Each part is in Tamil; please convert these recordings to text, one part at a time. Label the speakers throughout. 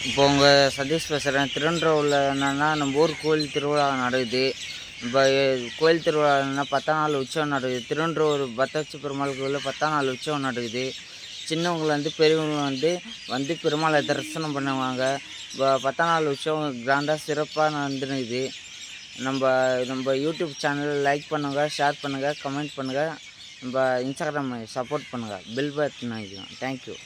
Speaker 1: இப்போ உங்கள் சதீஷ் பேசுகிறேன். திருவண்ணூரில் என்னென்னா நம்ம ஊர் கோயில் திருவிழா நடக்குது. இப்போ கோயில் திருவிழான்னா 10ஆம் நாள் உற்சவம் நடக்குது. திருவண்ணூர் பத்தாச்சி பெருமாள் கோயிலில் 10ஆம் நாள் உற்சவம் நடக்குது. சின்னவங்க பெரியவங்க வந்து பெருமாளை தரிசனம் பண்ணுவாங்க. இப்போ 10ஆம் நாள் உற்சவம் கிராண்டாக சிறப்பாக நடந்துருக்குது. நம்ம யூடியூப் சேனல் லைக் பண்ணுங்கள், ஷேர் பண்ணுங்கள், கமெண்ட் பண்ணுங்கள். நம்ம இன்ஸ்டாகிராம் சப்போர்ட் பண்ணுங்கள், பில் பட்டன் ஆகிக்கலாம். தேங்க்யூ.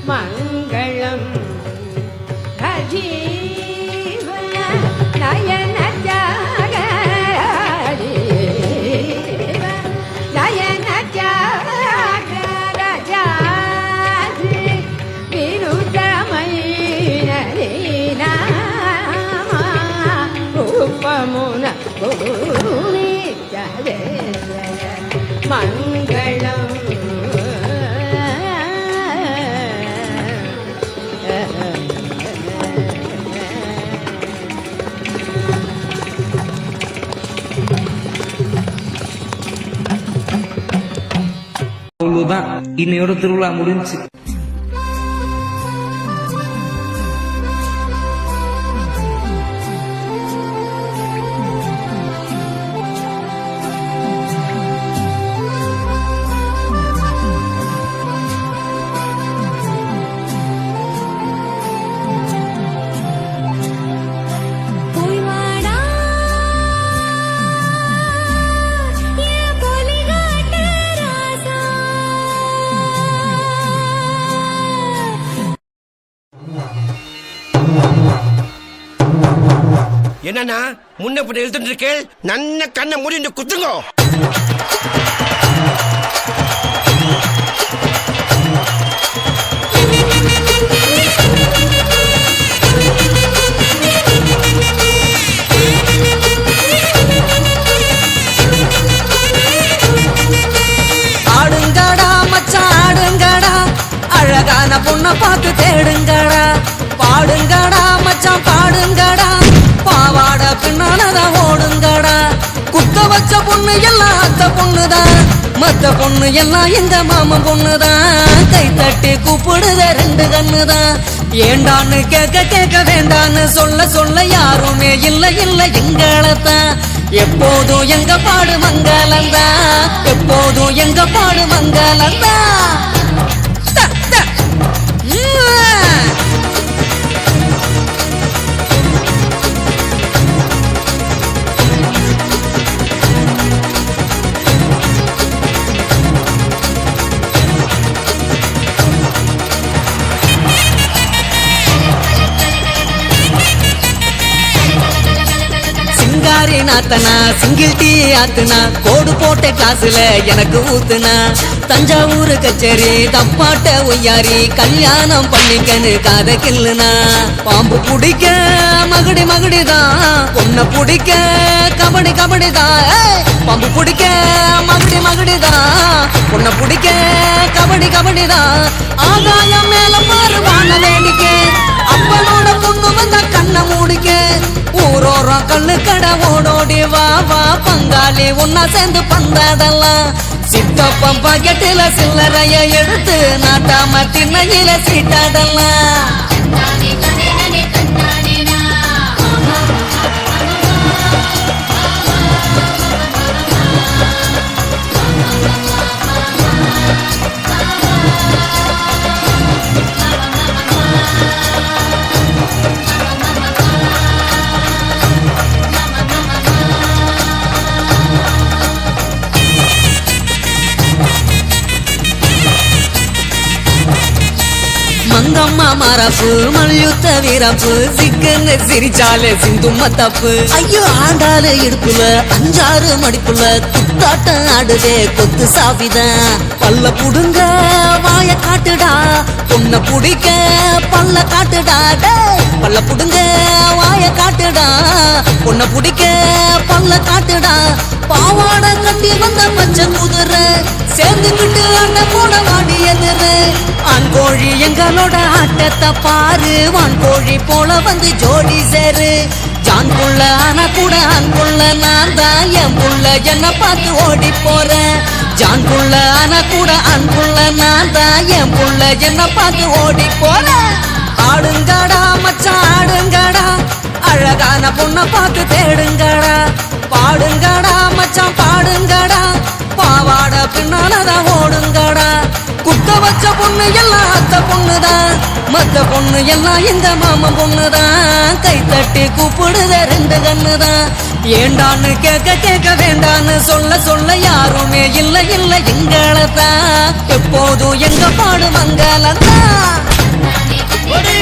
Speaker 2: மங்களம் அஜீவ நயன நயன ரூபமுன மங்களம்.
Speaker 3: அவ்வளவுதான், இன்னையோட திருவிழா முடிஞ்சு.
Speaker 4: என்னன்னா முன்ன பின்ன எழுத்துட்டு இருக்கேன். நன்ன கண்ணை மூடி குத்துங்கோ.
Speaker 5: ஆடுங்கடா மச்சான் ஆடுங்கடா, அழகான பொண்ணை பார்த்து தேடுங்கடா. பாடுங்கடா மச்சான் பாடுங்கடா, பாவாட பின்னாலதான் ஓடுங்கடா. குத்த வச்ச பொண்ணு எல்லாம் அத்த பொண்ணுதான், மத்த பொண்ணு எல்லாம் எங்க மாமன் பொண்ணுதான். கை தட்டி கூப்பிடுத ரெண்டு கண்ணுதான். ஏண்டான்னு கேட்க கேட்க வேண்டான்னு சொல்ல சொல்ல யாருமே இல்ல இல்ல எங்களத்தான். எப்போதும் எங்க பாடு மங்களந்தான், எப்போதும் எங்க பாடு மங்களந்தான். நாத்தனா சிங்கிள் டீ ஆத்துனா, கோடு போட்ட கிளாஸ்ல எனக்கு ஊத்துனா. தஞ்சாவூர் கச்சேரி தப்பாட்ட ஒய்யாரி, கல்யாணம் பண்ணிக்கன்னு காத கில்லுனா. பாம்பு பிடிக்க மகுடி மகுடிதான், பொண்ணை பிடிக்க கபடி கபடிதான். பாம்பு பிடிக்க மகுடி மகுடிதான், பொண்ணை பிடிக்க கபடி கபடிதான். ஆகாயம் மேல மாறுவான வேடிக்கை, அப்பனோட பொண்ணு வந்தா கண்ணை மூடிக்க. ஊரோரம் கல்லு கடை ஓடோடி வா வா பங்காளி ஒன்னா சேர்ந்து பந்தாடலாம். சித்தப்பம் பாக்கெட்டில சில்லறைய எடுத்து நாட்டாம திண்ணையில சீட்டாடலாம். மங்கம்மா மரப்பு மல்யுத்த வீரப்பு, சிக்கன்னு சிரிச்சாலே சிந்தும்ம தப்பு. ஐயோ ஆண்டாளு இடுப்புல 5-6 மடிப்புல, குத்தாட்டம் ஆடுதே கொத்து சாவிதான். பல்ல புடுங்க வாய காட்டுடா, பொண்ண புடிக்க பல்ல காட்டுடா. பல்ல புடுங்க வாய காட்டுடா, பொண்ண புடிக்க பல்ல காட்டுடா. பாவாட கட்டி வந்த பச்சை குதிரை சேர்ந்துக்கிட்டு அண்ணன் போன வாடி எதிர. வான்கோழி எங்களோட ஆட்டத்தை பாரு, வான்கோழி போல வந்து ஜோடி சேரு. ஜான் புள்ள ஆனா கூட அன்புள்ள நான் தான், என் புள்ள என்ன பார்த்து ஓடி போறேன். ஜான் புள்ள ஆனா கூட அன்புள்ள நான் தான், என் புள்ள என்ன பார்த்து ஓடி போறேன். ஆடுங்கடா மச்சான் ஆடுங்கடா, அழகான பொண்ணை பார்த்து தேடுங்கடா. பாடுங்கடா மச்சான் பாடுங்கடா, பாவாட பின்னாலதான் ஓடுங்கடா. குத்த வச்ச பொண்ணு எல்லாம் அத்த பொண்ணுதான், மத்த பொண்ணு எல்லாம் எங்க மாமன் பொண்ணுதான். கை தட்டி கூப்பிடுத ரெண்டு கண்ணுதான். ஏண்டான்னு கேட்க கேட்க வேண்டான்னு சொல்ல சொல்ல யாருமே இல்ல இல்ல எங்களதான். எப்போதும் எங்க பாடு மங்களத்தான்.
Speaker 6: அப்படி